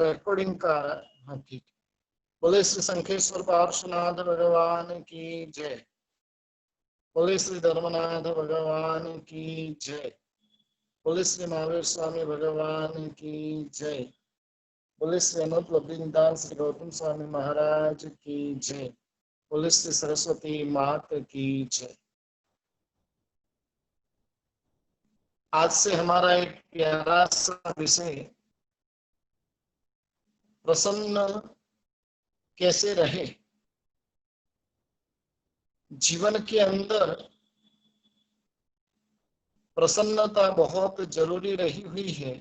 Recording का। हाँ ठीक। बोले श्री शंखेश्वर पार्श्वनाथ भगवान की जय। बोले श्री धर्मनाथ भगवान की जय। बोले श्री महावीर स्वामी भगवान की जय। बोले श्री अनूप लब्धिदास श्री गौतम स्वामी महाराज की जय। बोले श्री सरस्वती मात की जय। आज से हमारा एक प्यारा सा विषय, प्रसन्न कैसे रहे। जीवन के अंदर प्रसन्नता बहुत जरूरी रही हुई है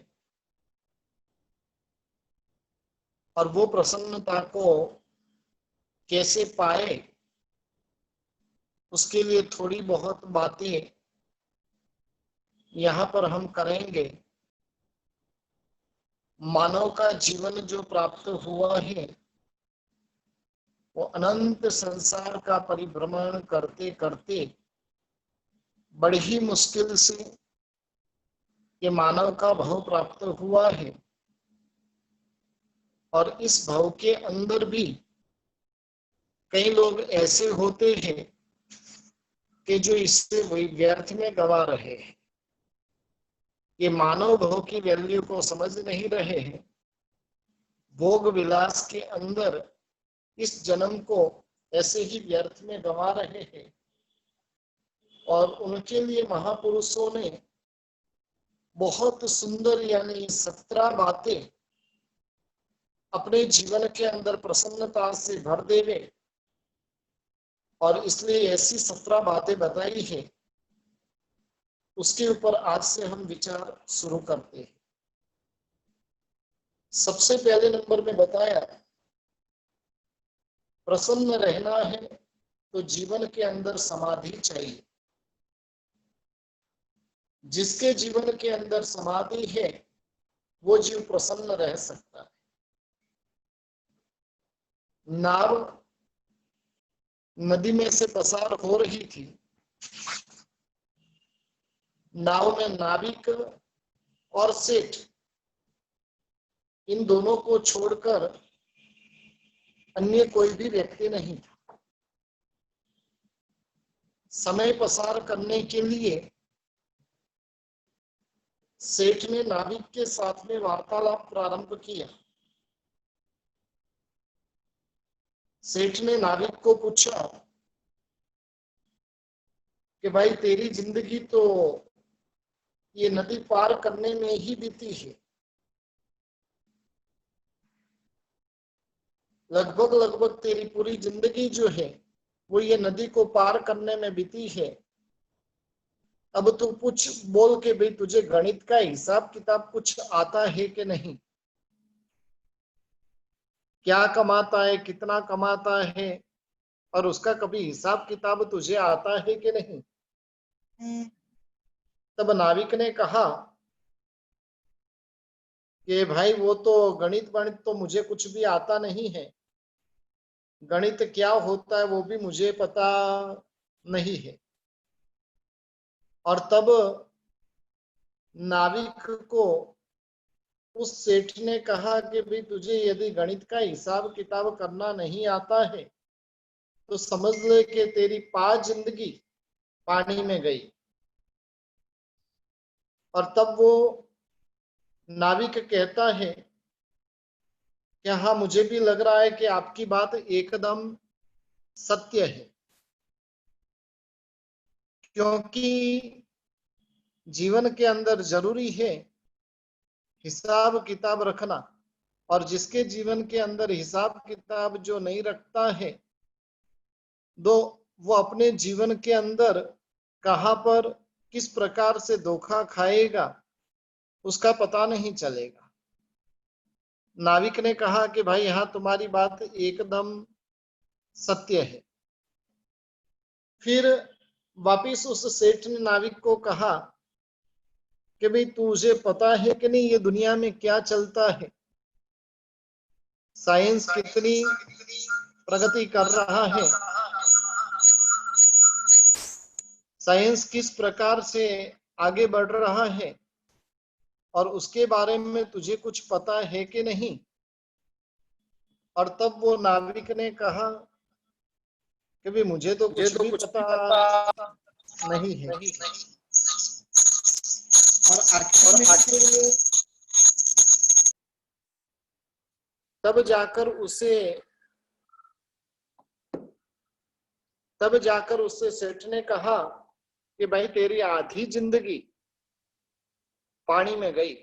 और वो प्रसन्नता को कैसे पाए, उसके लिए थोड़ी बहुत बातें यहाँ पर हम करेंगे। मानव का जीवन जो प्राप्त हुआ है वो अनंत संसार का परिभ्रमण करते करते बड़ी ही मुश्किल से ये मानव का भव प्राप्त हुआ है। और इस भव के अंदर भी कई लोग ऐसे होते हैं कि जो इससे व्यर्थ में गवा रहे हैं। ये मानव भव की वैल्यू को समझ नहीं रहे हैं। भोग विलास के अंदर इस जन्म को ऐसे ही व्यर्थ में गवा रहे हैं। और उनके लिए महापुरुषों ने बहुत सुंदर यानी 17 बातें अपने जीवन के अंदर प्रसन्नता से भर देवे, और इसलिए ऐसी 17 बातें बताई है। उसके ऊपर आज से हम विचार शुरू करते हैं। सबसे पहले नंबर में बताया, प्रसन्न रहना है तो जीवन के अंदर समाधि चाहिए। जिसके जीवन के अंदर समाधि है वो जीव प्रसन्न रह सकता है। नाव नदी में से पसार हो रही थी। नाव में नाविक और सेठ, इन दोनों को छोड़कर अन्य कोई भी व्यक्ति नहीं था। समय पसार करने के लिए सेठ ने नाविक के साथ में वार्तालाप प्रारंभ किया। सेठ ने नाविक को पूछा कि भाई तेरी जिंदगी तो ये नदी पार करने में ही बीती है। लगभग लगभग तेरी पूरी जिंदगी जो है वो ये नदी को पार करने में बीती है। अब तू कुछ बोल के भाई तुझे गणित का हिसाब किताब कुछ आता है कि नहीं, क्या कमाता है, कितना कमाता है, और उसका कभी हिसाब किताब तुझे आता है कि नहीं। तब नाविक ने कहा कि भाई वो तो गणित वणित तो मुझे कुछ भी आता नहीं है, गणित क्या होता है वो भी मुझे पता नहीं है। और तब नाविक को उस सेठ ने कहा कि भाई तुझे यदि गणित का हिसाब किताब करना नहीं आता है तो समझ ले कि तेरी 5 जिंदगी पानी में गई। और तब वो नाविक कहता है कि हाँ मुझे भी लग रहा है कि आपकी बात एकदम सत्य है, क्योंकि जीवन के अंदर जरूरी है हिसाब किताब रखना। और जिसके जीवन के अंदर हिसाब किताब जो नहीं रखता है तो वो अपने जीवन के अंदर कहां पर किस प्रकार से धोखा खाएगा उसका पता नहीं चलेगा। नाविक ने कहा कि भाई यहां तुम्हारी बात एकदम सत्य है। फिर वापिस उस सेठ ने नाविक को कहा कि भाई तुझे पता है कि नहीं ये दुनिया में क्या चलता है, साइंस कितनी प्रगति कर रहा है, साइंस किस प्रकार से आगे बढ़ रहा है। और उसके बारे में तुझे कुछ पता है कि नहीं? और तब वो नाविक ने कहा कि भी मुझे तो कुछ भी पता नहीं है। और आखिर में फिर तब जाकर उससे सेठ ने कहा कि भाई तेरी आधी जिंदगी पानी में गई,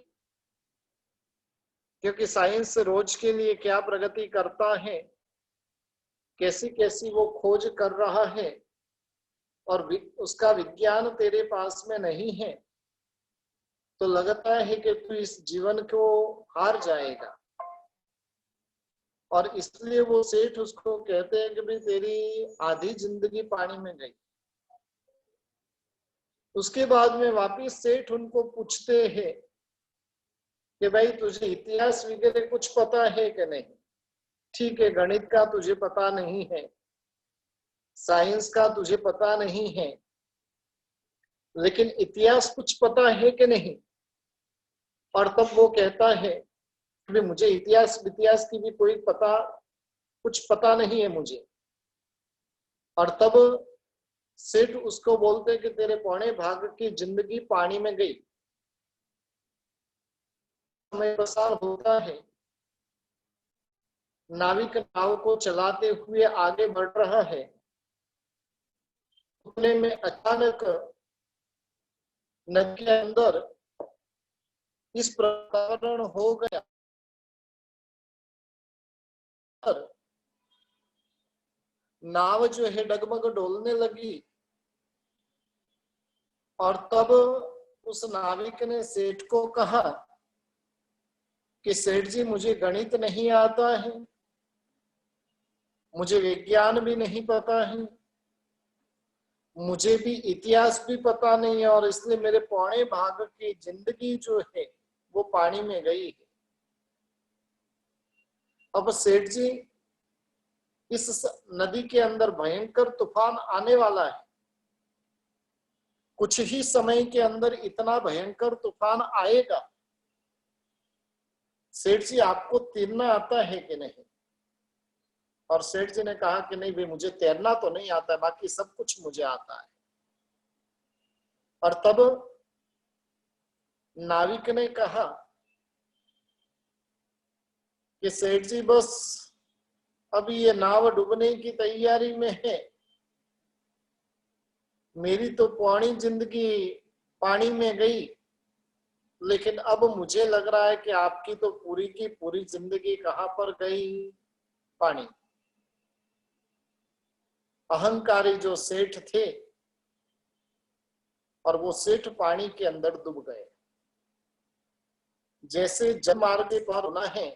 क्योंकि साइंस रोज के लिए क्या प्रगति करता है, कैसी कैसी वो खोज कर रहा है, और उसका विज्ञान तेरे पास में नहीं है, तो लगता है कि तू इस जीवन को हार जाएगा। और इसलिए वो सेठ उसको कहते हैं कि भाई तेरी आधी जिंदगी पानी में गई। उसके बाद में वापिस सेठ उनको पूछते हैं कि भाई तुझे इतिहास वगैरह कुछ पता है कि नहीं? ठीक है, गणित का तुझे पता नहीं है, साइंस का तुझे पता नहीं है, लेकिन इतिहास कुछ पता है कि नहीं? और तब वो कहता है कि मुझे इतिहास की भी कुछ पता नहीं है मुझे। और तब सेठ उसको बोलते कि तेरे पौने भाग की जिंदगी पानी में गई। समय प्रसार होता है, नाविक नाव को चलाते हुए आगे बढ़ रहा है। उतने में अचानक नदी के अंदर इस प्रकरण हो गया, नाव जो है डगमग डोलने लगी। और तब उस नाविक ने सेठ को कहा कि सेठ जी, मुझे गणित नहीं आता है, मुझे विज्ञान भी नहीं पता है, मुझे भी इतिहास भी पता नहीं है, और इसलिए मेरे पौने भाग की जिंदगी जो है वो पानी में गई है। अब सेठ जी, इस नदी के अंदर भयंकर तूफान आने वाला है, कुछ ही समय के अंदर इतना भयंकर तूफान आएगा। सेठ जी, आपको तैरना आता है कि नहीं? और सेठ जी ने कहा कि नहीं भाई, मुझे तैरना तो नहीं आता है, बाकी सब कुछ मुझे आता है। और तब नाविक ने कहा कि सेठ जी, बस अभी ये नाव डूबने की तैयारी में है, मेरी तो पुरानी जिंदगी पानी में गई, लेकिन अब मुझे लग रहा है कि आपकी तो पूरी की पूरी जिंदगी कहां पर गई? पानी। अहंकारी जो सेठ थे, और वो सेठ पानी के अंदर डूब गए। जैसे जलमार्ग पर होना है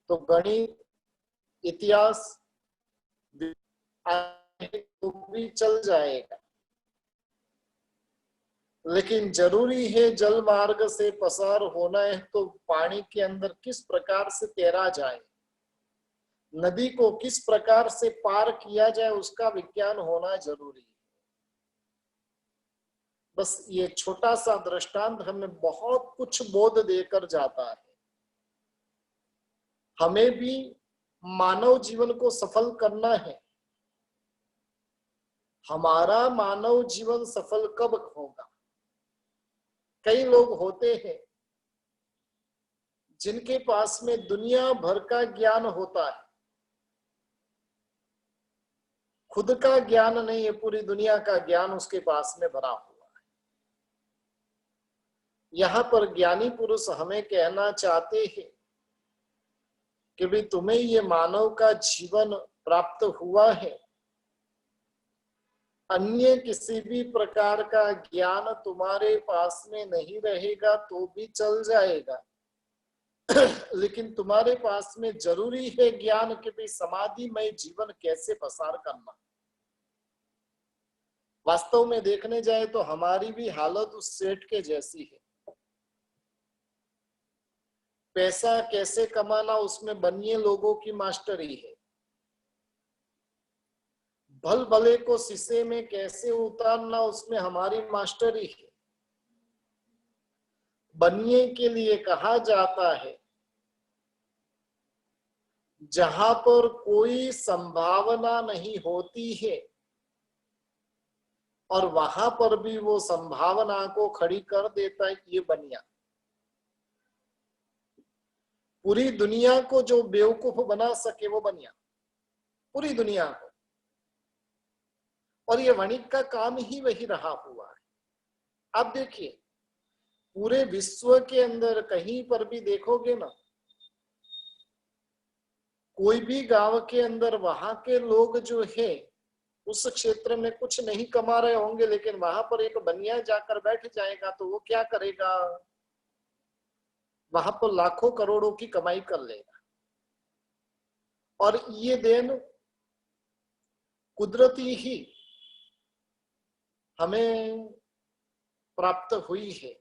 तो गणित, इतिहास तो भी चल जाएगा, लेकिन जरूरी है जल मार्ग से पसार होना है तो पानी के अंदर किस प्रकार से तैरा जाए, नदी को किस प्रकार से पार किया जाए, उसका विज्ञान होना जरूरी है। बस ये छोटा सा दृष्टांत हमें बहुत कुछ बोध देकर जाता है। हमें भी मानव जीवन को सफल करना है। हमारा मानव जीवन सफल कब होगा? कई लोग होते हैं जिनके पास में दुनिया भर का ज्ञान होता है, खुद का ज्ञान नहीं है, पूरी दुनिया का ज्ञान उसके पास में भरा हुआ है। यहाँ पर ज्ञानी पुरुष हमें कहना चाहते हैं कि भाई तुम्हें ये मानव का जीवन प्राप्त हुआ है, अन्य किसी भी प्रकार का ज्ञान तुम्हारे पास में नहीं रहेगा तो भी चल जाएगा, लेकिन तुम्हारे पास में जरूरी है ज्ञान कि भाई समाधिमय जीवन कैसे पसार करना। वास्तव में देखने जाए तो हमारी भी हालत उस सेठ के जैसी है। पैसा कैसे कमाना उसमें बनिए लोगों की मास्टरी है, भल भले को शीशे में कैसे उतारना उसमें हमारी मास्टरी है, बनने के लिए कहा जाता है जहां पर कोई संभावना नहीं होती है और वहां पर भी वो संभावना को खड़ी कर देता है, ये बनिया। पूरी दुनिया को जो बेवकूफ बना सके वो बनिया, पूरी दुनिया को। और ये वणिक का काम ही वही रहा हुआ है। आप देखिए, पूरे विश्व के अंदर कहीं पर भी देखोगे ना, कोई भी गांव के अंदर वहां के लोग जो है उस क्षेत्र में कुछ नहीं कमा रहे होंगे, लेकिन वहां पर एक बनिया जाकर बैठ जाएगा तो वो क्या करेगा, वहां पर लाखों करोड़ों की कमाई कर लेगा। और ये देन कुदरती ही हमें प्राप्त हुई है।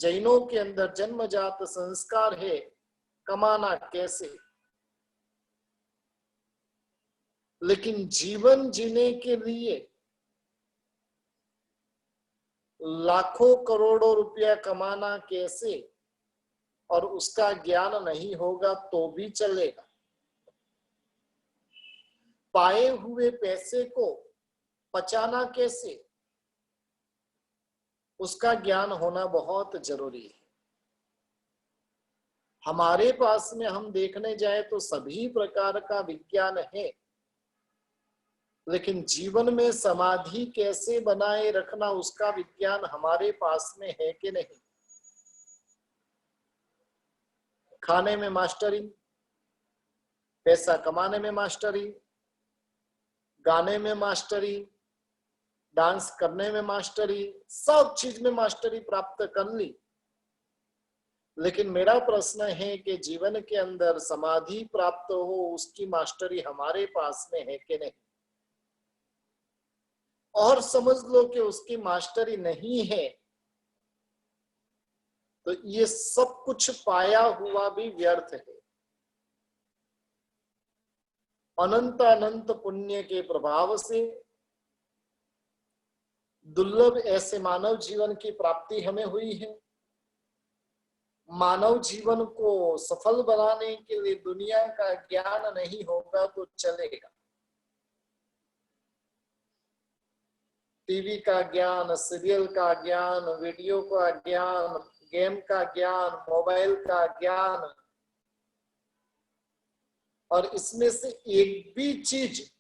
जैनों के अंदर जन्मजात संस्कार है कमाना कैसे, लेकिन जीवन जीने के लिए लाखों करोड़ों रुपया कमाना कैसे, और उसका ज्ञान नहीं होगा तो भी चलेगा। पाए हुए पैसे को बचाना कैसे, उसका ज्ञान होना बहुत जरूरी है। हमारे पास में हम देखने जाए तो सभी प्रकार का विज्ञान है, लेकिन जीवन में समाधि कैसे बनाए रखना उसका विज्ञान हमारे पास में है कि नहीं। खाने में मास्टरी, पैसा कमाने में मास्टरी, गाने में मास्टरी, डांस करने में मास्टरी, सब चीज में मास्टरी प्राप्त कर ली, लेकिन मेरा प्रश्न है कि जीवन के अंदर समाधि प्राप्त हो उसकी मास्टरी हमारे पास में है कि नहीं। और समझ लो कि उसकी मास्टरी नहीं है तो ये सब कुछ पाया हुआ भी व्यर्थ है। अनंत अनंत पुण्य के प्रभाव से दुर्लभ ऐसे मानव जीवन की प्राप्ति हमें हुई है। मानव जीवन को सफल बनाने के लिए दुनिया का ज्ञान नहीं होगा तो चलेगा। टीवी का ज्ञान, सीरियल का ज्ञान, वीडियो का ज्ञान, गेम का ज्ञान, मोबाइल का ज्ञान, और इसमें से एक भी चीज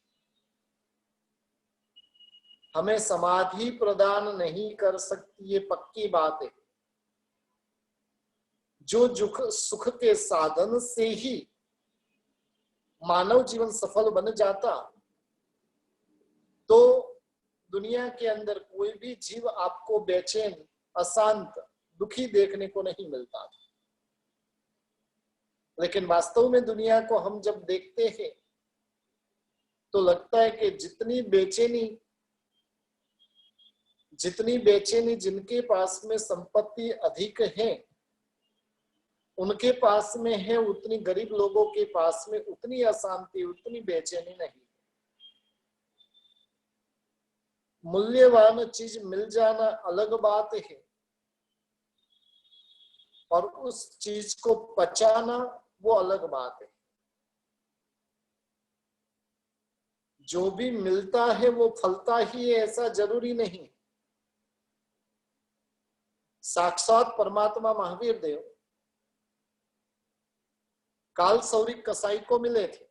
हमें समाधि प्रदान नहीं कर सकती, ये पक्की बात है। जो सुख के साधन से ही मानव जीवन सफल बन जाता तो दुनिया के अंदर कोई भी जीव आपको बेचैन, अशांत, दुखी देखने को नहीं मिलता। लेकिन वास्तव में दुनिया को हम जब देखते हैं तो लगता है कि जितनी बेचैनी जिनके पास में संपत्ति अधिक है उनके पास में है, उतनी गरीब लोगों के पास में उतनी अशांति, उतनी बेचैनी नहीं। मूल्यवान चीज मिल जाना अलग बात है और उस चीज को पचाना वो अलग बात है। जो भी मिलता है वो फलता ही है ऐसा जरूरी नहीं। साक्षात परमात्मा महावीर देव काल सौरिक कसाई को मिले थे।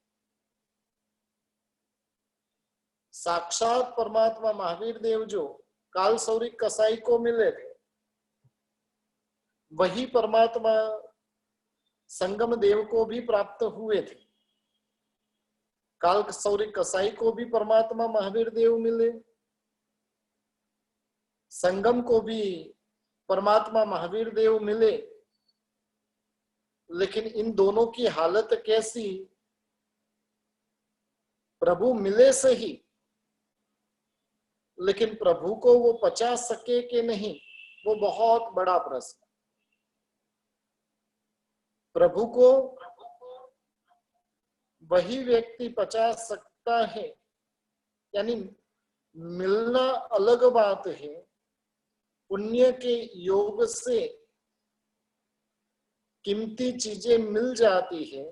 साक्षात परमात्मा महावीर देव जो काल सौरिक कसाई को मिले थे, वही परमात्मा संगम देव को भी प्राप्त हुए थे। काल सौरिक कसाई को भी परमात्मा महावीर देव मिले, संगम को भी परमात्मा महावीर देव मिले, लेकिन इन दोनों की हालत कैसी, प्रभु मिले सही लेकिन प्रभु को वो पचा सके कि नहीं, वो बहुत बड़ा प्रश्न। प्रभु को वही व्यक्ति पचा सकता है, यानी मिलना अलग बात है पुण्य के योग से कीमती चीजें मिल जाती है,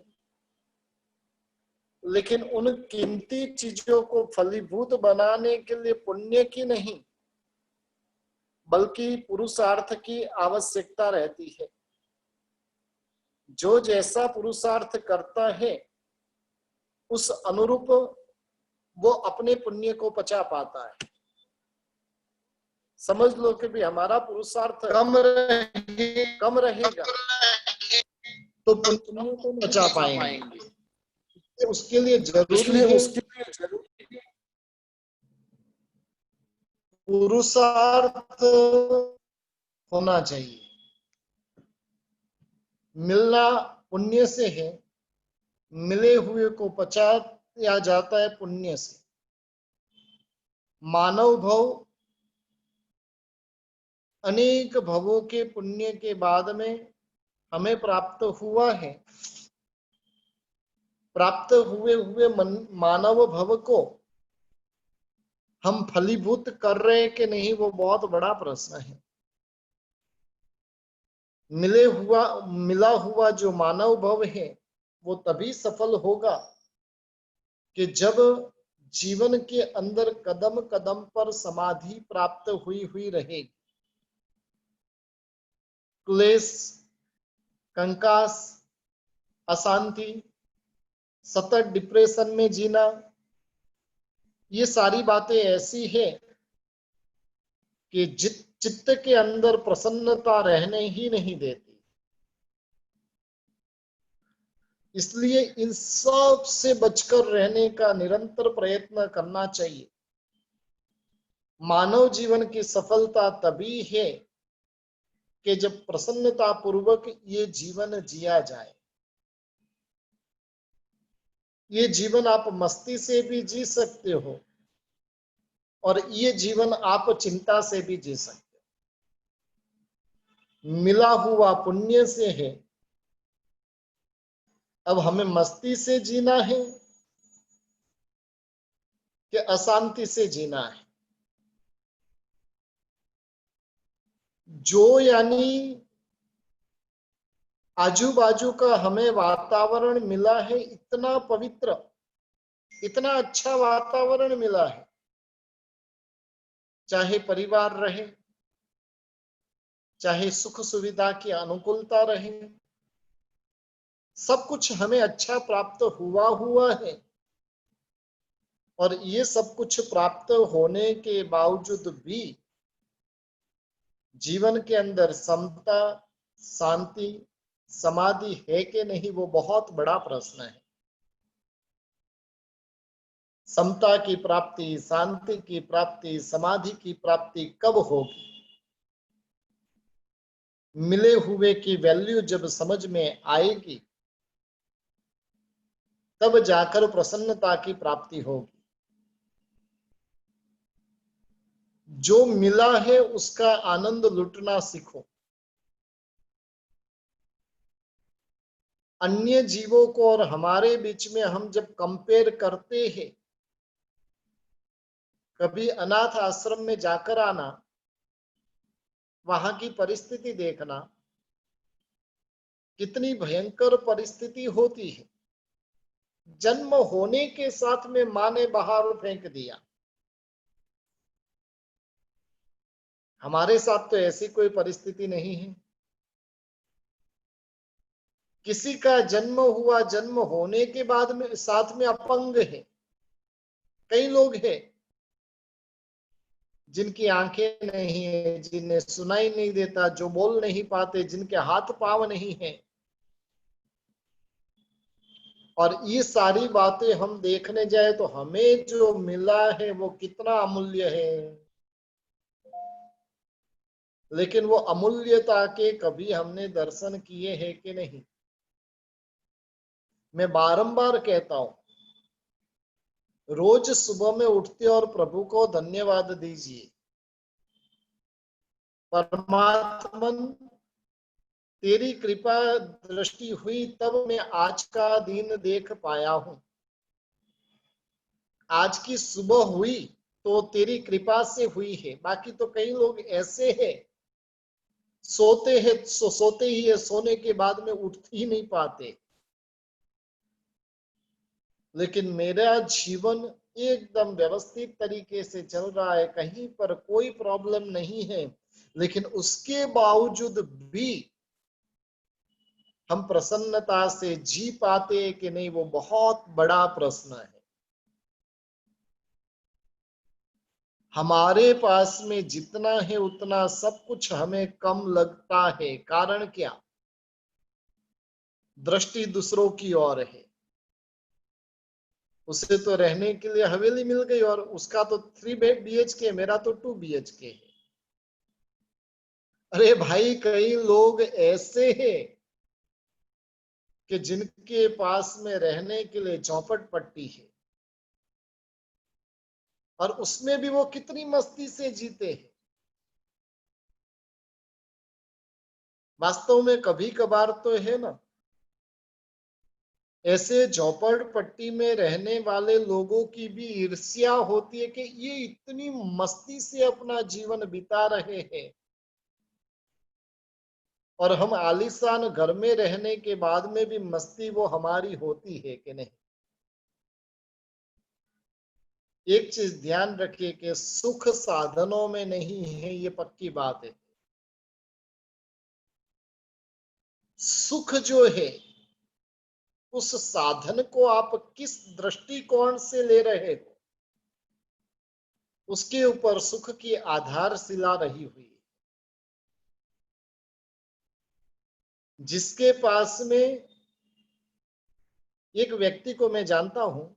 लेकिन उन कीमती चीजों को फलीभूत बनाने के लिए पुण्य की नहीं बल्कि पुरुषार्थ की आवश्यकता रहती है। जो जैसा पुरुषार्थ करता है उस अनुरूप वो अपने पुण्य को पचा पाता है। समझ लो कि भी हमारा पुरुषार्थ कम रहेगा तो पुण्य को पचा पाएंगे। उसके लिए जरूरी है पुरुषार्थ होना चाहिए। मिलना पुण्य से है, मिले हुए को पचाया जाता है पुण्य से। मानव भव अनेक भवों के पुण्य के बाद में हमें प्राप्त हुआ है। प्राप्त हुए मानव भव को हम फलीभूत कर रहे हैं कि नहीं, वो बहुत बड़ा प्रश्न है। मिला हुआ जो मानव भव है वो तभी सफल होगा कि जब जीवन के अंदर कदम कदम पर समाधि प्राप्त हुई रहेगी। क्लेश, कंकास, अशांति, सतत डिप्रेशन में जीना, ये सारी बातें ऐसी है कि चित्त के अंदर प्रसन्नता रहने ही नहीं देती। इसलिए इन सब से बचकर रहने का निरंतर प्रयत्न करना चाहिए। मानव जीवन की सफलता तभी है कि जब प्रसन्नता पूर्वक ये जीवन जिया जाए। ये जीवन आप मस्ती से भी जी सकते हो और ये जीवन आप चिंता से भी जी सकते हो। मिला हुआ पुण्य से है। अब हमें मस्ती से जीना है कि अशांति से जीना है? जो यानी आजू बाजू का हमें वातावरण मिला है, इतना पवित्र, इतना अच्छा वातावरण मिला है, चाहे परिवार रहे, चाहे सुख सुविधा की अनुकूलता रहे, सब कुछ हमें अच्छा प्राप्त हुआ है। और ये सब कुछ प्राप्त होने के बावजूद भी जीवन के अंदर समता, शांति, समाधि है कि नहीं, वो बहुत बड़ा प्रश्न है। समता की प्राप्ति, शांति की प्राप्ति, समाधि की प्राप्ति कब होगी? मिले हुए की वैल्यू जब समझ में आएगी तब जाकर प्रसन्नता की प्राप्ति होगी। जो मिला है उसका आनंद लुटना सीखो। अन्य जीवों को और हमारे बीच में हम जब कंपेयर करते हैं, कभी अनाथ आश्रम में जाकर आना, वहां की परिस्थिति देखना, कितनी भयंकर परिस्थिति होती है। जन्म होने के साथ में मां ने बाहर फेंक दिया। हमारे साथ तो ऐसी कोई परिस्थिति नहीं है। किसी का जन्म हुआ, जन्म होने के बाद में साथ में अपंग है। कई लोग हैं जिनकी आंखें नहीं है, जिन्हें सुनाई नहीं देता, जो बोल नहीं पाते, जिनके हाथ पांव नहीं है। और ये सारी बातें हम देखने जाए तो हमें जो मिला है वो कितना अमूल्य है, लेकिन वो अमूल्यता के कभी हमने दर्शन किए हैं कि नहीं? मैं बारंबार कहता हूं, रोज सुबह में उठते और प्रभु को धन्यवाद दीजिए। परमात्मन, तेरी कृपा दृष्टि हुई तब मैं आज का दिन देख पाया हूं। आज की सुबह हुई तो तेरी कृपा से हुई है। बाकी तो कई लोग ऐसे हैं, सोते हैं सोते ही है, सोने के बाद में उठ ही नहीं पाते। लेकिन मेरा जीवन एकदम व्यवस्थित तरीके से चल रहा है, कहीं पर कोई प्रॉब्लम नहीं है, लेकिन उसके बावजूद भी हम प्रसन्नता से जी पाते कि नहीं, वो बहुत बड़ा प्रश्न है। हमारे पास में जितना है उतना सब कुछ हमें कम लगता है। कारण क्या? दृष्टि दूसरों की ओर है। उसे तो रहने के लिए हवेली मिल गई और उसका तो 3 BHK, मेरा तो 2 BHK है। अरे भाई, कई लोग ऐसे हैं कि जिनके पास में रहने के लिए चौपट पट्टी है और उसमें भी वो कितनी मस्ती से जीते हैं। वास्तव में कभी कभार तो है ना, ऐसे झोपड़पट्टी में रहने वाले लोगों की भी ईर्ष्या होती है कि ये इतनी मस्ती से अपना जीवन बिता रहे हैं और हम आलीशान घर में रहने के बाद में भी मस्ती वो हमारी होती है कि नहीं। एक चीज ध्यान रखिए कि सुख साधनों में नहीं है, ये पक्की बात है। सुख जो है, उस साधन को आप किस दृष्टिकोण से ले रहे हो, उसके ऊपर सुख की आधारशिला रही हुई है। जिसके पास में, एक व्यक्ति को मैं जानता हूं,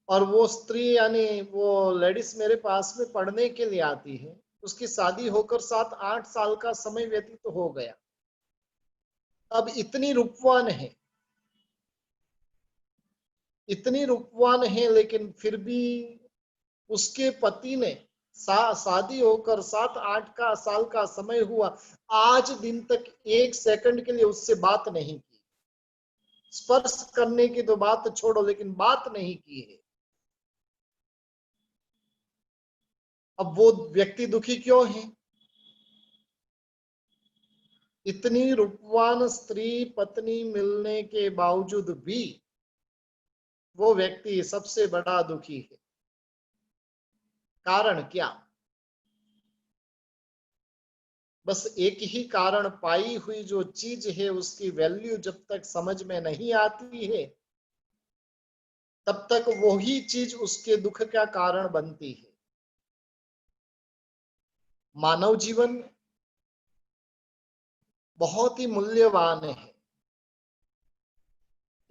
और वो स्त्री यानी वो लेडीज मेरे पास में पढ़ने के लिए आती है। उसकी शादी होकर 7-8 साल का समय व्यतीत हो गया। अब इतनी रूपवान है, इतनी रूपवान है, लेकिन फिर भी उसके पति ने शादी होकर 7-8 का साल का समय हुआ, आज दिन तक 1 सेकंड के लिए उससे बात नहीं की। स्पर्श करने की तो बात छोड़ो, लेकिन बात नहीं की है। अब वो व्यक्ति दुखी क्यों है? इतनी रूपवान स्त्री पत्नी मिलने के बावजूद भी वो व्यक्ति सबसे बड़ा दुखी है। कारण क्या? बस एक ही कारण, पाई हुई जो चीज है उसकी वैल्यू जब तक समझ में नहीं आती है, तब तक वही चीज उसके दुख का कारण बनती है। मानव जीवन बहुत ही मूल्यवान है।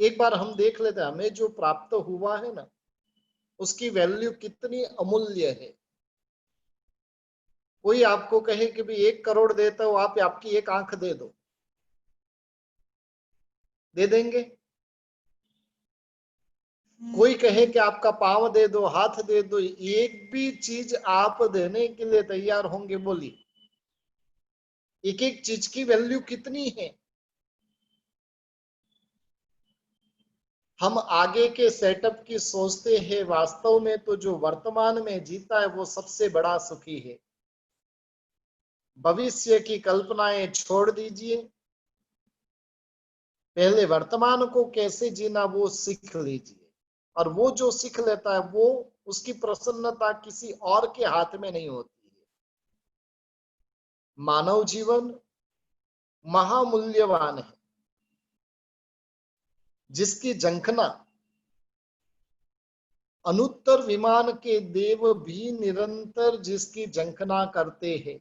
एक बार हम देख लेते हैं, हमें जो प्राप्त हुआ है ना, उसकी वैल्यू कितनी अमूल्य है। कोई आपको कहे कि भाई 1 करोड़ देता हो, आप आपकी एक आंख दे दो, दे देंगे? कोई कहे कि आपका पांव दे दो, हाथ दे दो, एक भी चीज आप देने के लिए तैयार होंगे? बोलिए, एक एक चीज की वैल्यू कितनी है। हम आगे के सेटअप की सोचते हैं, वास्तव में तो जो वर्तमान में जीता है वो सबसे बड़ा सुखी है। भविष्य की कल्पनाएं छोड़ दीजिए, पहले वर्तमान को कैसे जीना वो सीख लीजिए। और वो जो सीख लेता है, वो उसकी प्रसन्नता किसी और के हाथ में नहीं होती है। मानव जीवन महामूल्यवान है, जिसकी झंखना अनुत्तर विमान के देव भी निरंतर जिसकी झंखना करते हैं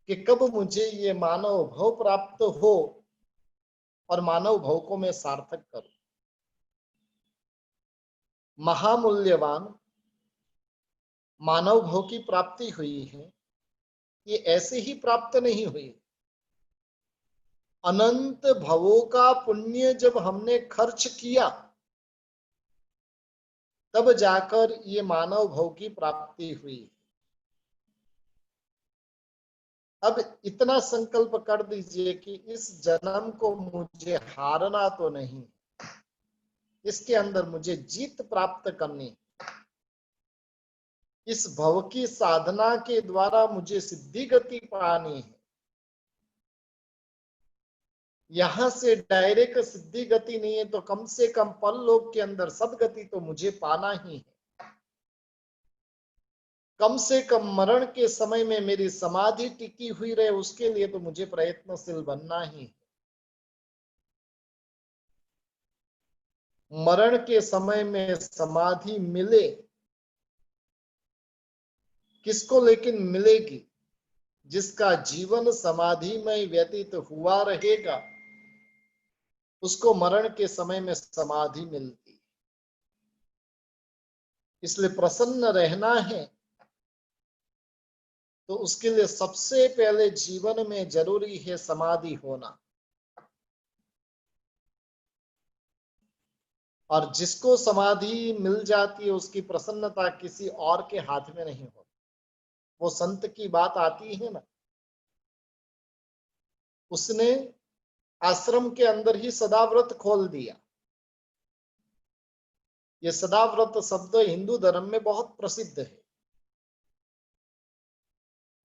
कि कब मुझे ये मानव भव प्राप्त हो और मानव भव को मैं सार्थक करूं। महामूल्यवान मानव भव की प्राप्ति हुई है, ये ऐसे ही प्राप्त नहीं हुई। अनंत भवों का पुण्य जब हमने खर्च किया, तब जाकर ये मानव भव की प्राप्ति हुई। अब इतना संकल्प कर दीजिए कि इस जन्म को मुझे हारना तो नहीं, इसके अंदर मुझे जीत प्राप्त करनी, इस भव की साधना के द्वारा मुझे सिद्धि गति पानी है। यहां से डायरेक्ट सिद्धि गति नहीं है तो कम से कम परलोक के अंदर सदगति तो मुझे पाना ही है। कम से कम मरण के समय में मेरी समाधि टिकी हुई रहे, उसके लिए तो मुझे प्रयत्नशील बनना ही है। मरण के समय में समाधि मिले किसको, लेकिन मिलेगी जिसका जीवन समाधि में व्यतीत हुआ रहेगा, उसको मरण के समय में समाधि मिलती। इसलिए प्रसन्न रहना है तो उसके लिए सबसे पहले जीवन में जरूरी है समाधि होना। और जिसको समाधि मिल जाती है उसकी प्रसन्नता किसी और के हाथ में नहीं होती। वो संत की बात आती है ना, उसने आश्रम के अंदर ही सदाव्रत खोल दिया। ये सदाव्रत शब्द हिंदू धर्म में बहुत प्रसिद्ध है।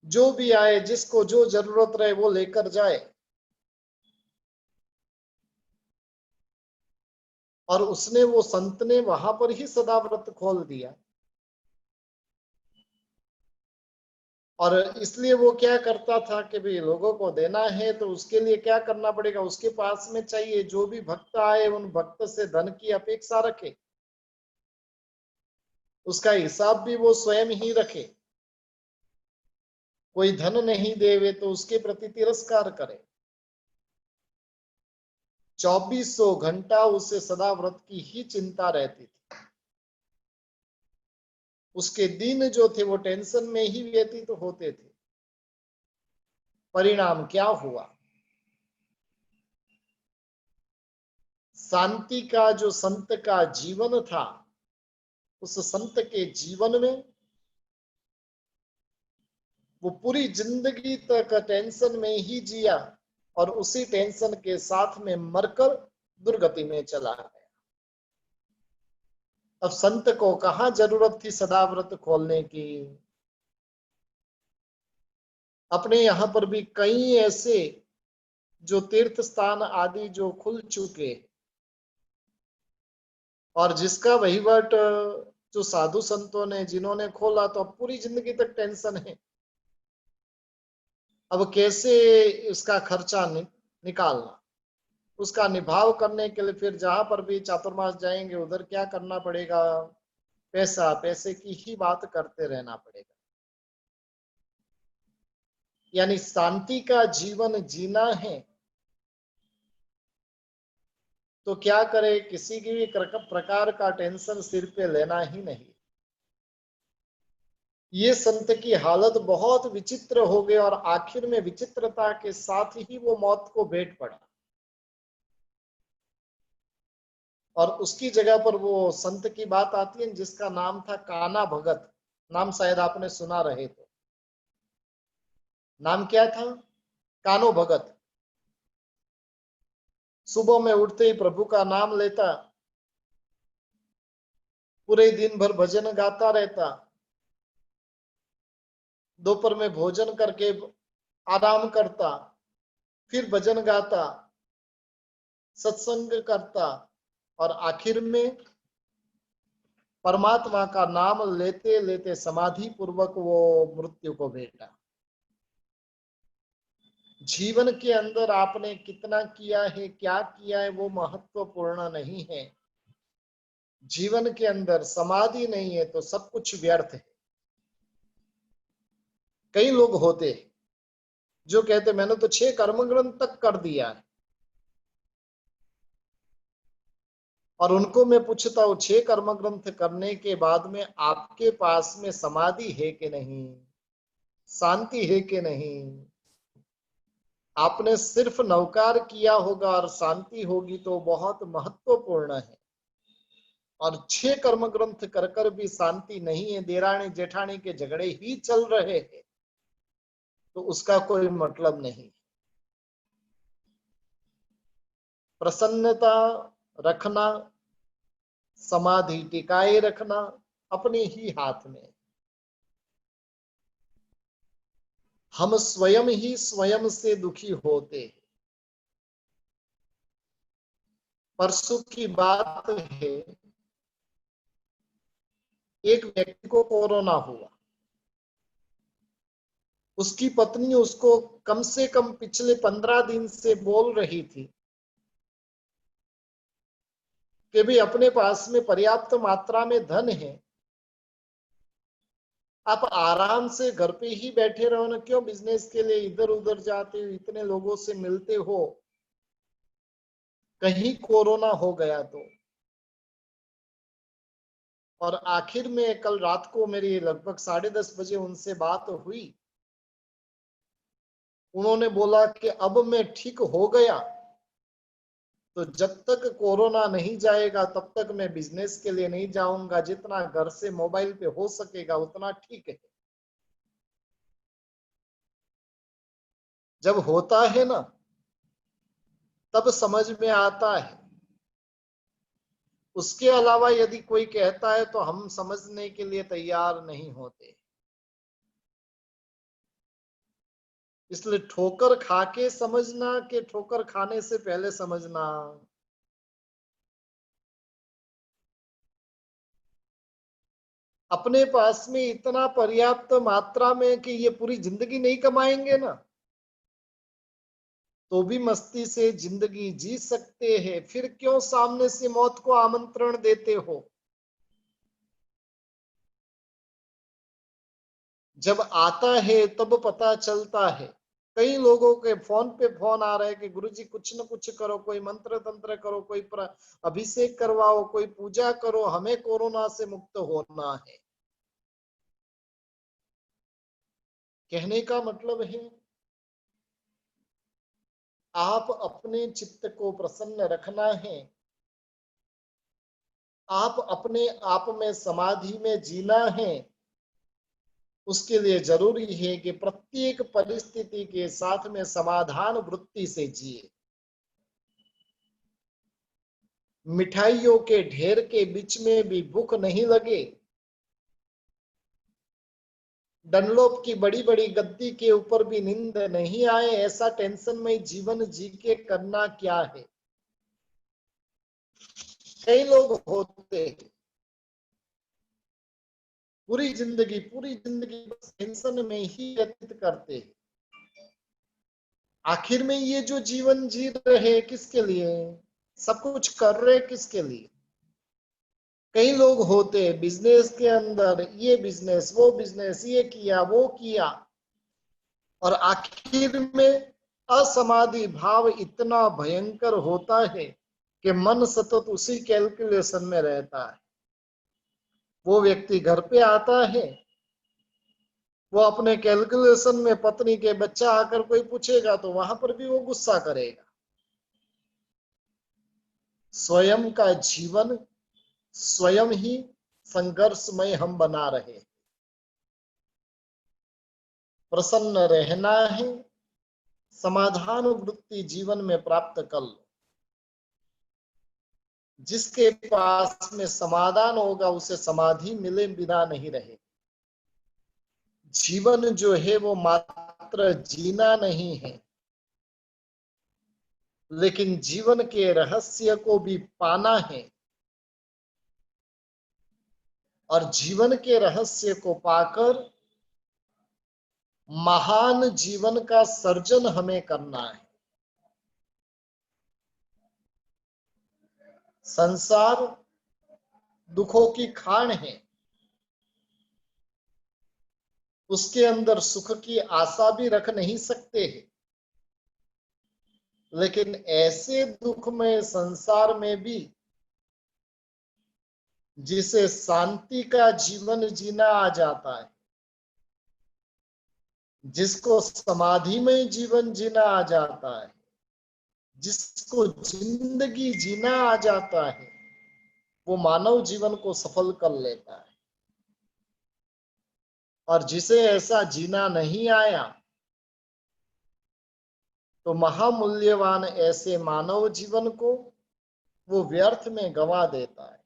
जो भी आए, जिसको जो जरूरत रहे वो लेकर जाए। और उसने, वो संत ने वहां पर ही सदाव्रत खोल दिया। और इसलिए वो क्या करता था कि भाई लोगों को देना है तो उसके लिए क्या करना पड़ेगा, उसके पास में चाहिए जो भी भक्त आए उन भक्त से धन की अपेक्षा रखे, उसका हिसाब भी वो स्वयं ही रखे। कोई धन नहीं देवे तो उसके प्रति तिरस्कार करे। 2400 घंटा उसे सदाव्रत की ही चिंता रहती थी। उसके दिन जो थे वो टेंशन में ही व्यतीत तो होते थे। परिणाम क्या हुआ, शांति का जो संत का जीवन था, उस संत के जीवन में वो पूरी जिंदगी तक टेंशन में ही जिया और उसी टेंशन के साथ में मरकर दुर्गति में चला गया। अब संत को कहां जरूरत थी सदाव्रत खोलने की। अपने यहां पर भी कई ऐसे जो तीर्थ स्थान आदि जो खुल चुके और जिसका वहीवट जो साधु संतों ने जिन्होंने खोला, तो अब पूरी जिंदगी तक टेंशन है। अब कैसे इसका खर्चा निकालना, उसका निभाव करने के लिए फिर जहां पर भी चातुर्मास जाएंगे उधर क्या करना पड़ेगा, पैसा, पैसे की ही बात करते रहना पड़ेगा। यानी शांति का जीवन जीना है तो क्या करे, किसी भी प्रकार का टेंशन सिर पे लेना ही नहीं। ये संत की हालत बहुत विचित्र हो गई और आखिर में विचित्रता के साथ ही वो मौत को भेंट पड़ा। और उसकी जगह पर वो संत की बात आती है जिसका नाम था काना भगत। नाम शायद आपने सुना रहे तो। नाम क्या था? कानो भगत। सुबह में उठते ही प्रभु का नाम लेता, पूरे दिन भर भजन गाता रहता, दोपहर में भोजन करके आराम करता, फिर भजन गाता, सत्संग करता और आखिर में परमात्मा का नाम लेते लेते समाधि पूर्वक वो मृत्यु को भेटा। जीवन के अंदर आपने कितना किया है, क्या किया है, वो महत्वपूर्ण नहीं है। जीवन के अंदर समाधि नहीं है तो सब कुछ व्यर्थ है। कई लोग होते हैं जो कहते मैंने तो 6 कर्म ग्रंथ तक कर दिया है, और उनको मैं पूछता हूं 6 कर्म ग्रंथ करने के बाद में आपके पास में समाधि है कि नहीं, शांति है कि नहीं। आपने सिर्फ नवकार किया होगा और शांति होगी तो बहुत महत्वपूर्ण है। और 6 कर्म ग्रंथ कर कर भी शांति नहीं है, देरानी जेठानी के झगड़े ही चल रहे हैं, तो उसका कोई मतलब नहीं। प्रसन्नता रखना, समाधि टिकाए रखना अपने ही हाथ में। हम स्वयं ही स्वयं से दुखी होते हैं। परसों की बात है, एक व्यक्ति को कोरोना हुआ। उसकी पत्नी उसको कम से कम पिछले 15 दिन से बोल रही थी कि भाई अपने पास में पर्याप्त मात्रा में धन है, आप आराम से घर पे ही बैठे रहो ना, क्यों बिजनेस के लिए इधर उधर जाते हो, इतने लोगों से मिलते हो, कहीं कोरोना हो गया तो। और आखिर में कल रात को मेरी लगभग 10:30 बजे उनसे बात हुई। उन्होंने बोला कि अब मैं ठीक हो गया, तो जब तक कोरोना नहीं जाएगा तब तक मैं बिजनेस के लिए नहीं जाऊंगा, जितना घर से मोबाइल पे हो सकेगा उतना ठीक है। जब होता है ना तब समझ में आता है। उसके अलावा यदि कोई कहता है तो हम समझने के लिए तैयार नहीं होते। इसलिए ठोकर खा के समझना कि ठोकर खाने से पहले समझना। अपने पास में इतना पर्याप्त मात्रा में कि ये पूरी जिंदगी नहीं कमाएंगे ना, तो भी मस्ती से जिंदगी जी सकते हैं। फिर क्यों सामने से मौत को आमंत्रण देते हो? जब आता है तब पता चलता है। कई लोगों के फोन पे फोन आ रहे हैं कि गुरुजी कुछ न कुछ करो, कोई मंत्र तंत्र करो, कोई अभिषेक करवाओ, कोई पूजा करो, हमें कोरोना से मुक्त होना है। कहने का मतलब है, आप अपने चित्त को प्रसन्न रखना है। आप अपने आप में समाधि में जीना है। उसके लिए जरूरी है कि प्रत्येक परिस्थिति के साथ में समाधान वृत्ति से जिए। मिठाइयों के ढेर के बीच में भी भूख नहीं लगे, डनलोप की बड़ी बड़ी गद्दी के ऊपर भी नींद नहीं आए, ऐसा टेंशन में जीवन जी के करना क्या है? कई लोग होते हैं पूरी जिंदगी बस टेंशन में ही व्यतीत करते हैं। आखिर में ये जो जीवन जी रहे किसके लिए? सब कुछ कर रहे किसके लिए? कई लोग होते हैं बिजनेस के अंदर, ये बिजनेस वो बिजनेस, ये किया वो किया, और आखिर में असमाधि भाव इतना भयंकर होता है कि मन सतत उसी कैलकुलेशन में रहता है। वो व्यक्ति घर पे आता है, वो अपने कैलकुलेशन में पत्नी के बच्चा आकर कोई पूछेगा तो वहां पर भी वो गुस्सा करेगा। स्वयं का जीवन स्वयं ही संघर्षमय हम बना रहे। प्रसन्न रहना है, समाधान वृत्ति जीवन में प्राप्त कर लो। जिसके पास में समाधान होगा उसे समाधि मिले बिना नहीं रहे। जीवन जो है वो मात्र जीना नहीं है, लेकिन जीवन के रहस्य को भी पाना है, और जीवन के रहस्य को पाकर महान जीवन का सर्जन हमें करना है। संसार दुखों की खान है, उसके अंदर सुख की आशा भी रख नहीं सकते हैं। लेकिन ऐसे दुखमय संसार में भी जिसे शांति का जीवन जीना आ जाता है, जिसको समाधि में जीवन जीना आ जाता है, जिसको जिंदगी जीना आ जाता है, वो मानव जीवन को सफल कर लेता है। और जिसे ऐसा जीना नहीं आया तो महामूल्यवान ऐसे मानव जीवन को वो व्यर्थ में गंवा देता है।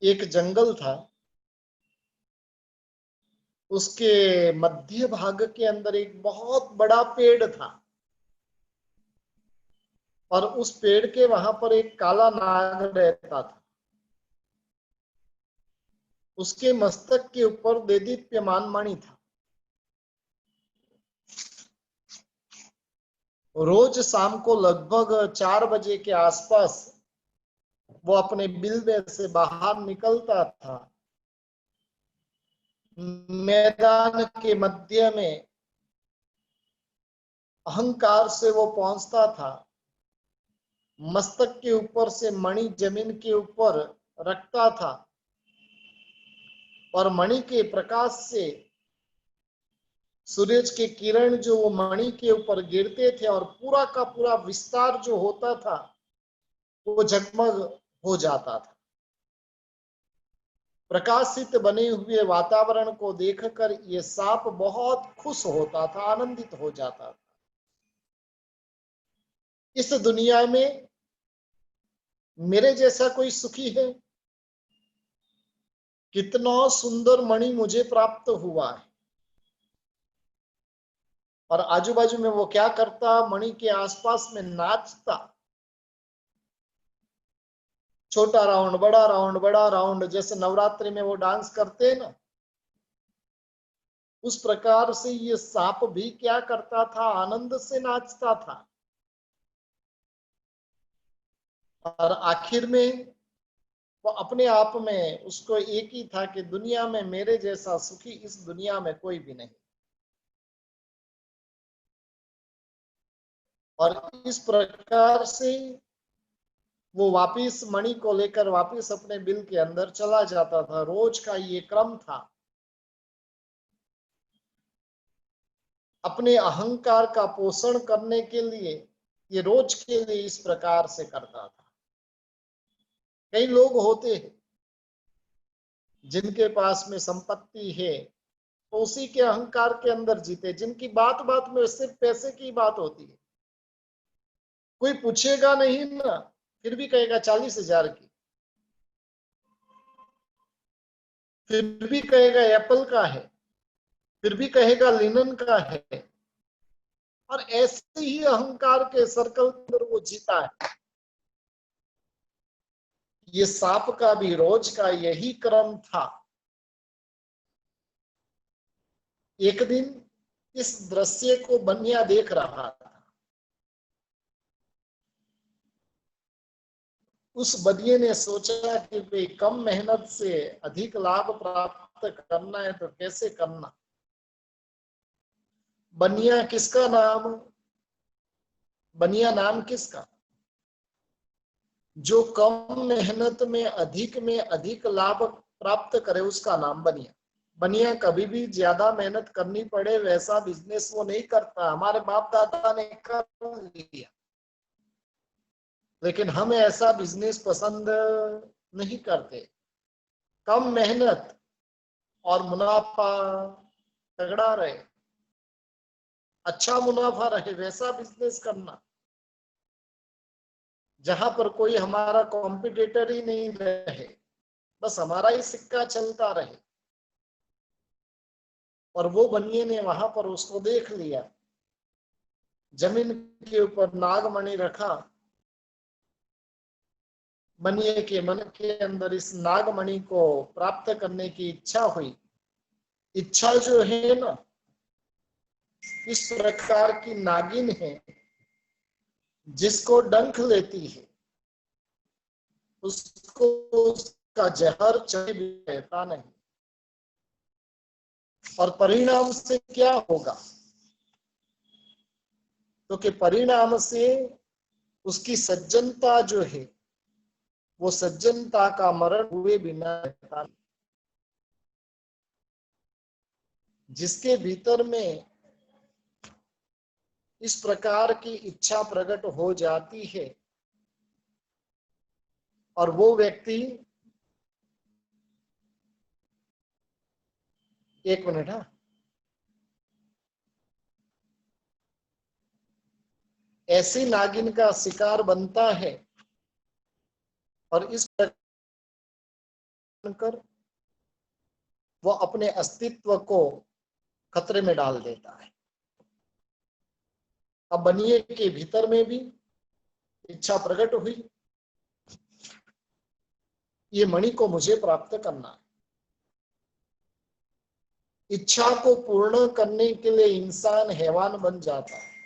एक जंगल था, उसके मध्य भाग के अंदर एक बहुत बड़ा पेड़ था और उस पेड़ के वहां पर एक काला नाग रहता था। उसके मस्तक के ऊपर देदीप्यमान मणि था। रोज शाम को लगभग 4 बजे के आसपास वो अपने बिल में से बाहर निकलता था। मैदान के मध्य में अहंकार से वो पहुंचता था। मस्तक के ऊपर से मणि जमीन के ऊपर रखता था और मणि के प्रकाश से सूरज के किरण जो वो मणि के ऊपर गिरते थे और पूरा का पूरा विस्तार जो होता था वो जगमग हो जाता था। प्रकाशित बने हुए वातावरण को देखकर ये सांप बहुत खुश होता था, आनंदित हो जाता था। इस दुनिया में मेरे जैसा कोई सुखी है? कितना सुंदर मणि मुझे प्राप्त हुआ है। और आजू बाजू में वो क्या करता, मणि के आसपास में नाचता। छोटा राउंड, बड़ा राउंड, बड़ा राउंड, जैसे नवरात्रि में वो डांस करते हैं ना, उस प्रकार से ये सांप भी क्या करता था, आनंद से नाचता था। और आखिर में वो अपने आप में उसको एक ही था कि दुनिया में मेरे जैसा सुखी इस दुनिया में कोई भी नहीं। और इस प्रकार से वो वापिस मणि को लेकर वापिस अपने बिल के अंदर चला जाता था। रोज का ये क्रम था। अपने अहंकार का पोषण करने के लिए ये रोज के लिए इस प्रकार से करता था। कई लोग होते हैं जिनके पास में संपत्ति है तो उसी के अहंकार के अंदर जीते, जिनकी बात बात में सिर्फ पैसे की बात होती है। कोई पूछेगा नहीं ना, फिर भी कहेगा 40,000 की, फिर भी कहेगा एप्पल का है, फिर भी कहेगा लिनन का है। और ऐसे ही अहंकार के सर्कल के अंदर वो जीता है। ये सांप का भी रोज का यही क्रम था। एक दिन इस दृश्य को बनिया देख रहा था। उस बनिए ने सोचा कि भाई कम मेहनत से अधिक लाभ प्राप्त करना है तो कैसे करना। बनिया किसका नाम? बनिया नाम किसका? जो कम मेहनत में अधिक लाभ प्राप्त करे उसका नाम बनिया। बनिया कभी भी ज्यादा मेहनत करनी पड़े वैसा बिजनेस वो नहीं करता। हमारे बाप दादा ने कर लिया, लेकिन हम ऐसा बिजनेस पसंद नहीं करते। कम मेहनत और मुनाफा तगड़ा रहे, अच्छा मुनाफा रहे, वैसा बिजनेस करना जहां पर कोई हमारा कॉम्पिटिटर ही नहीं रहे, बस हमारा ही सिक्का चलता रहे। और वो बनिए ने वहां पर उसको देख लिया। जमीन के ऊपर नागमणि रखा। बनिए के मन के अंदर इस नागमणि को प्राप्त करने की इच्छा हुई। इच्छा जो है ना, इस प्रकार की नागिन है, जिसको डंक लेती है उसको उसका जहर चढ़ भी रहता नहीं। और परिणाम से क्या होगा? तो कि परिणाम से उसकी सज्जनता जो है वो सज्जनता का मरण हुए बिना रहता नहीं। जिसके भीतर में इस प्रकार की इच्छा प्रकट हो जाती है और वो व्यक्ति, एक मिनट, हाँ, ऐसी नागिन का शिकार बनता है और इस जानकर वो अपने अस्तित्व को खतरे में डाल देता है। अब बनिए के भीतर में भी इच्छा प्रकट हुई, ये मणि को मुझे प्राप्त करना है। इच्छा को पूर्ण करने के लिए इंसान हैवान बन जाता है।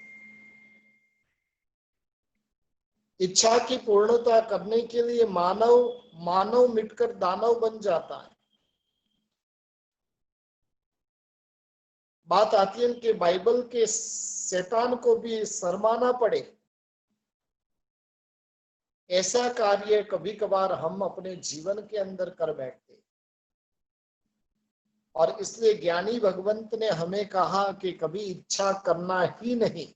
इच्छा की पूर्णता करने के लिए मानव मिटकर दानव बन जाता है। बात आती है कि बाइबल के शैतान को भी शर्माना पड़े, ऐसा कार्य कभी कभार हम अपने जीवन के अंदर कर बैठते। और इसलिए ज्ञानी भगवंत ने हमें कहा कि कभी इच्छा करना ही नहीं।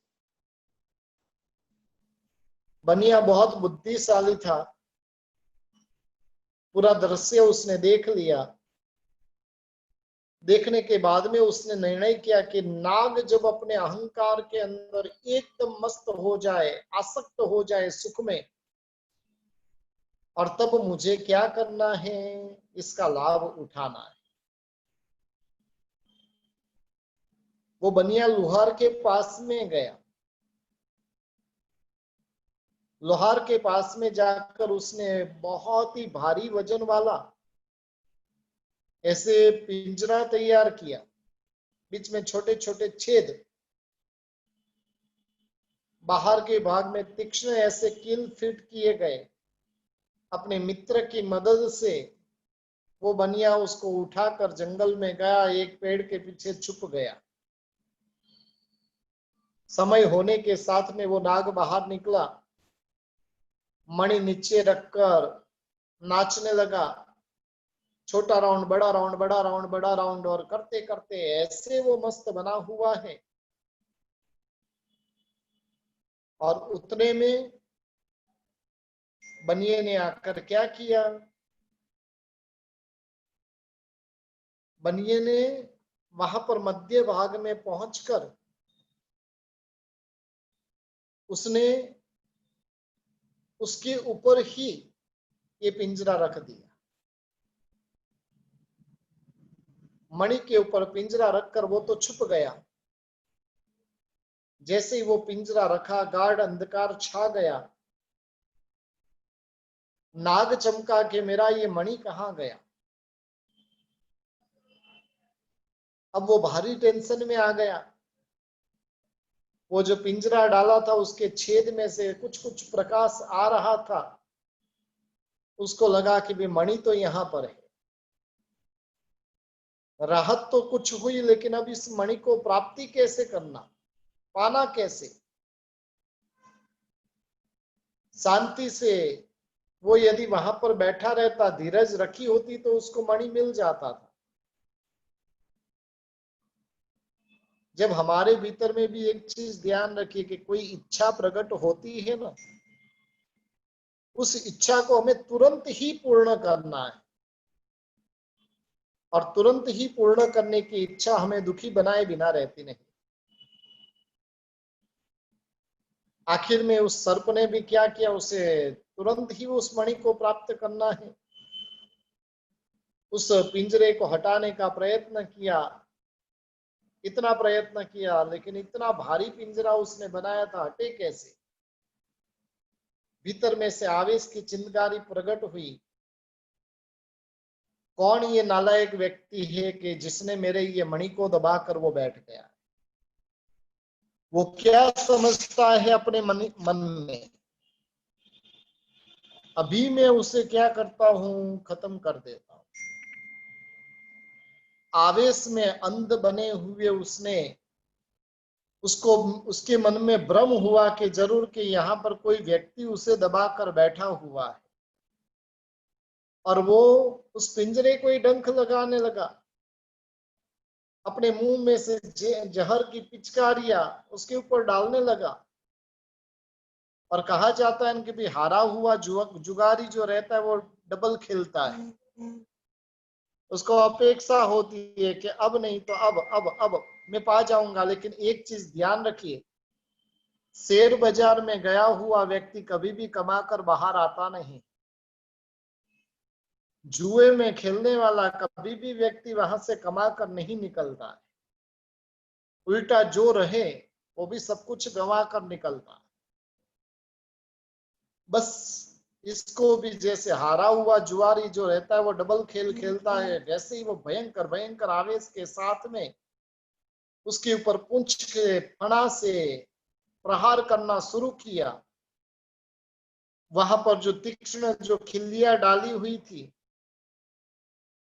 बनिया बहुत बुद्धिशाली था, पूरा दृश्य उसने देख लिया। देखने के बाद में उसने निर्णय किया कि नाग जब अपने अहंकार के अंदर एकदम मस्त हो जाए, आसक्त हो जाए सुख में, और तब मुझे क्या करना है, इसका लाभ उठाना है। वो बनिया लोहार के पास में गया। लोहार के पास में जाकर उसने बहुत ही भारी वजन वाला ऐसे पिंजरा तैयार किया, बीच में छोटे छोटे छेद, बाहर के भाग में तीक्ष्ण ऐसे कील फिट किए गए। अपने मित्र की मदद से वो बनिया उसको उठाकर जंगल में गया, एक पेड़ के पीछे छुप गया। समय होने के साथ में वो नाग बाहर निकला, मणि नीचे रखकर नाचने लगा। छोटा राउंड, बड़ा राउंड, बड़ा राउंड, बड़ा राउंड, और करते करते ऐसे वो मस्त बना हुआ है। और उतने में बनिए ने आकर क्या किया, बनिए ने वहां पर मध्य भाग में पहुंचकर उसने उसके ऊपर ही ये पिंजरा रख दिया। मणि के ऊपर पिंजरा रखकर वो तो छुप गया। जैसे ही वो पिंजरा रखा, गाढ़ अंधकार छा गया। नाग चमका कि मेरा ये मणि कहाँ गया। अब वो भारी टेंशन में आ गया। वो जो पिंजरा डाला था उसके छेद में से कुछ कुछ प्रकाश आ रहा था। उसको लगा कि भी मणि तो यहां पर है। राहत तो कुछ हुई, लेकिन अब इस मणि को प्राप्ति कैसे करना, पाना कैसे। शांति से वो यदि वहां पर बैठा रहता, धीरज रखी होती, तो उसको मणि मिल जाता था। जब हमारे भीतर में भी एक चीज ध्यान रखिए कि कोई इच्छा प्रकट होती है ना, उस इच्छा को हमें तुरंत ही पूर्ण करना है। और तुरंत ही पूर्ण करने की इच्छा हमें दुखी बनाए बिना रहती नहीं। आखिर में उस सर्प ने भी क्या किया, उसे तुरंत ही उस मणि को प्राप्त करना है। उस पिंजरे को हटाने का प्रयत्न किया, इतना प्रयत्न किया, लेकिन इतना भारी पिंजरा उसने बनाया था, हटे कैसे। भीतर में से आवेश की चिंगारी प्रकट हुई। कौन ये नालायक व्यक्ति है कि जिसने मेरे ये मणि को दबाकर वो बैठ गया। वो क्या समझता है अपने मन में, अभी मैं उसे क्या करता हूं, खत्म कर देता हूं। आवेश में अंध बने हुए उसने उसके मन में भ्रम हुआ कि जरूर कि यहाँ पर कोई व्यक्ति उसे दबाकर बैठा हुआ है। और वो उस पिंजरे को ही डंक लगाने लगा। अपने मुंह में से जहर की पिचकारियां उसके ऊपर डालने लगा। और कहा जाता है कि भी हारा हुआ जुगारी जो रहता है वो डबल खेलता है। उसको अपेक्षा होती है कि अब नहीं तो अब मैं पा जाऊंगा। लेकिन एक चीज ध्यान रखिए, शेयर बाजार में गया हुआ व्यक्ति कभी भी कमाकर बाहर आता नहीं। जुए में खेलने वाला कभी भी व्यक्ति वहां से कमा कर नहीं निकलता है, उल्टा जो रहे वो भी सब कुछ गंवा कर निकलता है। बस इसको भी जैसे हारा हुआ जुआरी जो रहता है वो डबल खेल खेलता है, वैसे ही वो भयंकर भयंकर आवेश के साथ में उसके ऊपर पूंछ के फणा से प्रहार करना शुरू किया। वहां पर जो तीक्ष्ण जो खिल्लियां डाली हुई थी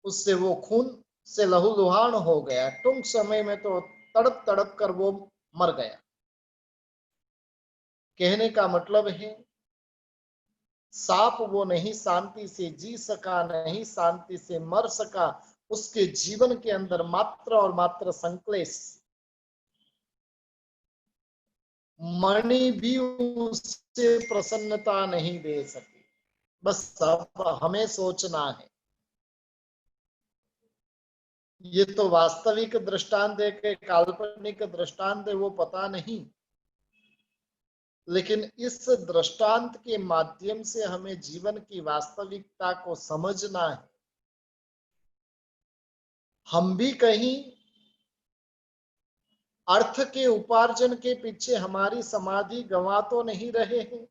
उससे वो खून से लहूलुहान हो गया। टूंक समय में तो तड़प तड़प कर वो मर गया। कहने का मतलब है सांप वो नहीं शांति से जी सका, नहीं शांति से मर सका, उसके जीवन के अंदर मात्र और मात्र संक्लेश। मणि भी उससे प्रसन्नता नहीं दे सकी। बस अब हमें सोचना है, ये तो वास्तविक दृष्टांत है कि काल्पनिक दृष्टांत है वो पता नहीं, लेकिन इस दृष्टांत के माध्यम से हमें जीवन की वास्तविकता को समझना है। हम भी कहीं अर्थ के उपार्जन के पीछे हमारी समाधि गंवा तो नहीं रहे हैं।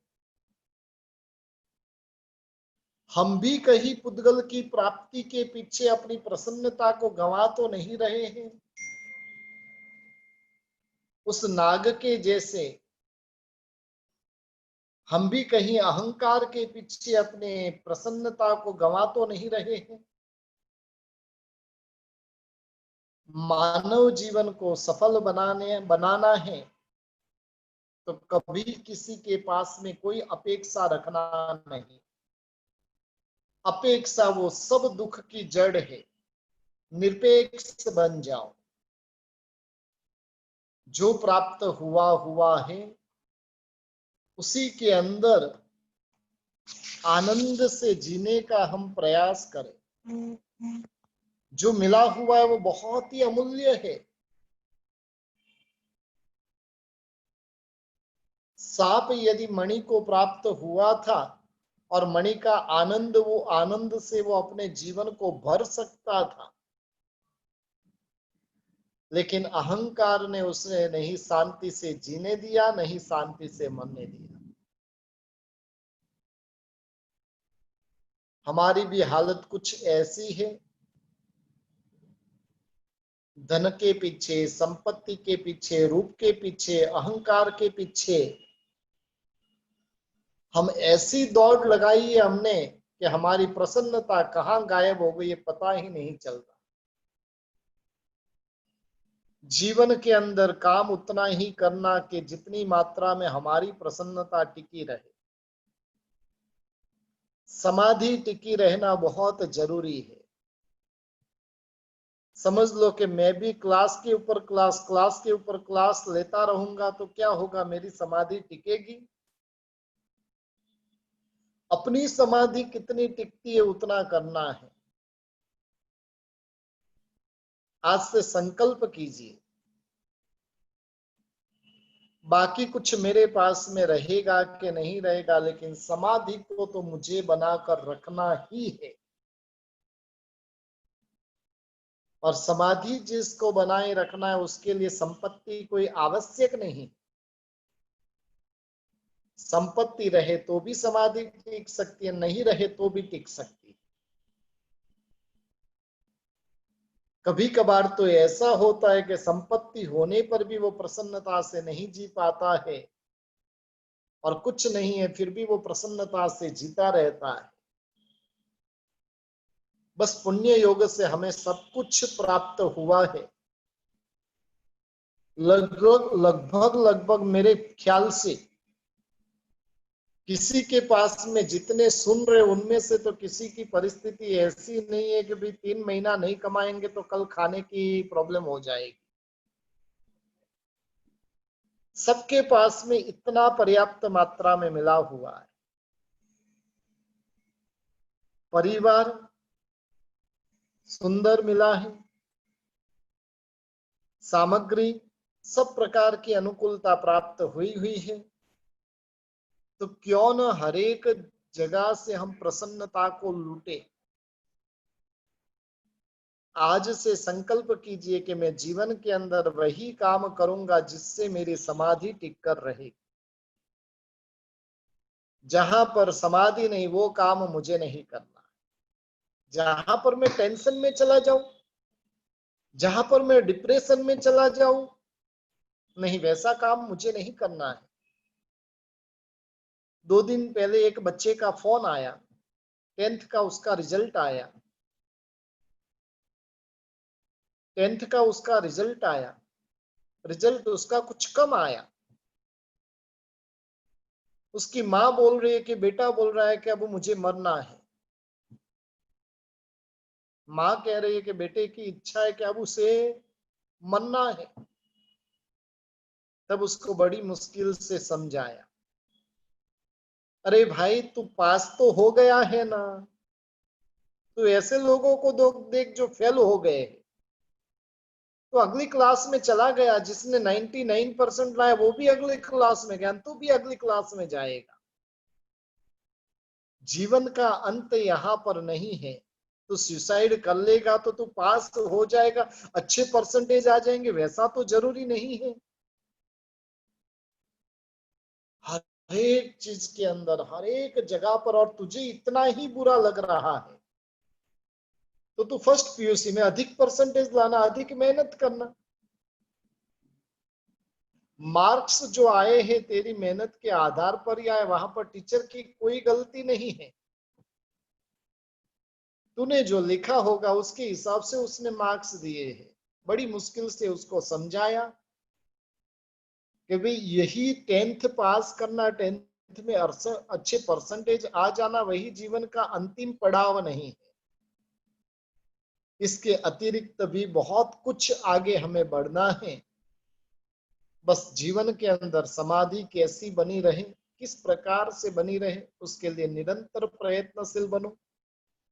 हम भी कहीं पुद्गल की प्राप्ति के पीछे अपनी प्रसन्नता को गंवा तो नहीं रहे हैं। उस नाग के जैसे हम भी कहीं अहंकार के पीछे अपने प्रसन्नता को गंवा तो नहीं रहे हैं। मानव जीवन को सफल बनाना है तो कभी किसी के पास में कोई अपेक्षा रखना नहीं। अपेक्षा वो सब दुख की जड़ है। निरपेक्ष बन जाओ। जो प्राप्त हुआ हुआ है उसी के अंदर आनंद से जीने का हम प्रयास करें। जो मिला हुआ है वो बहुत ही अमूल्य है। सांप यदि मणि को प्राप्त हुआ था और मणि का आनंद, वो आनंद से वो अपने जीवन को भर सकता था, लेकिन अहंकार ने उसे नहीं शांति से जीने दिया, नहीं शांति से मरने दिया। हमारी भी हालत कुछ ऐसी है। धन के पीछे, संपत्ति के पीछे, रूप के पीछे, अहंकार के पीछे हम ऐसी दौड़ लगाई है हमने कि हमारी प्रसन्नता कहाँ गायब हो गई ये पता ही नहीं चलता। जीवन के अंदर काम उतना ही करना कि जितनी मात्रा में हमारी प्रसन्नता टिकी रहे। समाधि टिकी रहना बहुत जरूरी है। समझ लो कि मैं भी क्लास के ऊपर क्लास, क्लास के ऊपर क्लास लेता रहूंगा तो क्या होगा, मेरी समाधि टिकेगी? अपनी समाधि कितनी टिकती है उतना करना है। आज से संकल्प कीजिए, बाकी कुछ मेरे पास में रहेगा कि नहीं रहेगा, लेकिन समाधि को तो मुझे बनाकर रखना ही है। और समाधि जिसको बनाए रखना है उसके लिए संपत्ति कोई आवश्यक नहीं। संपत्ति रहे तो भी समाधि टिक सकती है, नहीं रहे तो भी टिक सकती है। कभी कभार तो ऐसा होता है कि संपत्ति होने पर भी वो प्रसन्नता से नहीं जी पाता है, और कुछ नहीं है फिर भी वो प्रसन्नता से जीता रहता है। बस पुण्य योग से हमें सब कुछ प्राप्त हुआ है। लगभग मेरे ख्याल से किसी के पास में जितने सुन रहे उनमें से तो किसी की परिस्थिति ऐसी नहीं है कि भाई 3 महीना नहीं कमाएंगे तो कल खाने की प्रॉब्लम हो जाएगी। सबके पास में इतना पर्याप्त मात्रा में मिला हुआ है। परिवार सुंदर मिला है, सामग्री सब प्रकार की अनुकूलता प्राप्त हुई है, तो क्यों न हर एक जगह से हम प्रसन्नता को लूटे। आज से संकल्प कीजिए कि मैं जीवन के अंदर वही काम करूंगा जिससे मेरी समाधि टिक कर रहे। जहां पर समाधि नहीं वो काम मुझे नहीं करना। जहां पर मैं टेंशन में चला जाऊं, जहां पर मैं डिप्रेशन में चला जाऊं, नहीं, वैसा काम मुझे नहीं करना है। 2 दिन पहले एक बच्चे का फोन आया, 10th का उसका रिजल्ट आया। 10th का उसका रिजल्ट आया, रिजल्ट उसका कुछ कम आया। उसकी माँ बोल रही है कि बेटा बोल रहा है कि अब मुझे मरना है। माँ कह रही है कि बेटे की इच्छा है कि अब उसे मरना है। तब उसको बड़ी मुश्किल से समझाया, अरे भाई तू पास तो हो गया है ना, तो ऐसे लोगों को देख जो फेल हो गए, तो अगली क्लास में चला गया। जिसने 99% लाया वो भी अगली क्लास में गया, तू भी अगली क्लास में जाएगा। जीवन का अंत यहाँ पर नहीं है। तो सुसाइड कर लेगा तो तू पास हो जाएगा, अच्छे परसेंटेज आ जाएंगे, वैसा तो जरूरी नहीं है। हर एक चीज के अंदर, हर एक जगह पर, और तुझे इतना ही बुरा लग रहा है तो तू फर्स्ट पीयूसी में अधिक परसेंटेज लाना, अधिक मेहनत करना। मार्क्स जो आए हैं तेरी मेहनत के आधार पर ही आए, वहां पर टीचर की कोई गलती नहीं है। तूने जो लिखा होगा उसके हिसाब से उसने मार्क्स दिए हैं। बड़ी मुश्किल से उसको समझाया कि भाई यही 10th पास करना, 10th में अच्छे परसेंटेज आ जाना वही जीवन का अंतिम पड़ाव नहीं है। इसके अतिरिक्त भी बहुत कुछ आगे हमें बढ़ना है। बस जीवन के अंदर समाधि कैसी बनी रहे, किस प्रकार से बनी रहे, उसके लिए निरंतर प्रयत्नशील बनो।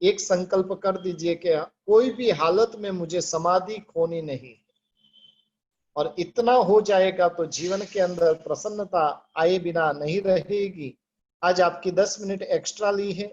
एक संकल्प कर दीजिए कि कोई भी हालत में मुझे समाधि खोनी नहीं, और इतना हो जाएगा तो जीवन के अंदर प्रसन्नता आए बिना नहीं रहेगी। आज आपकी 10 मिनट एक्स्ट्रा ली है,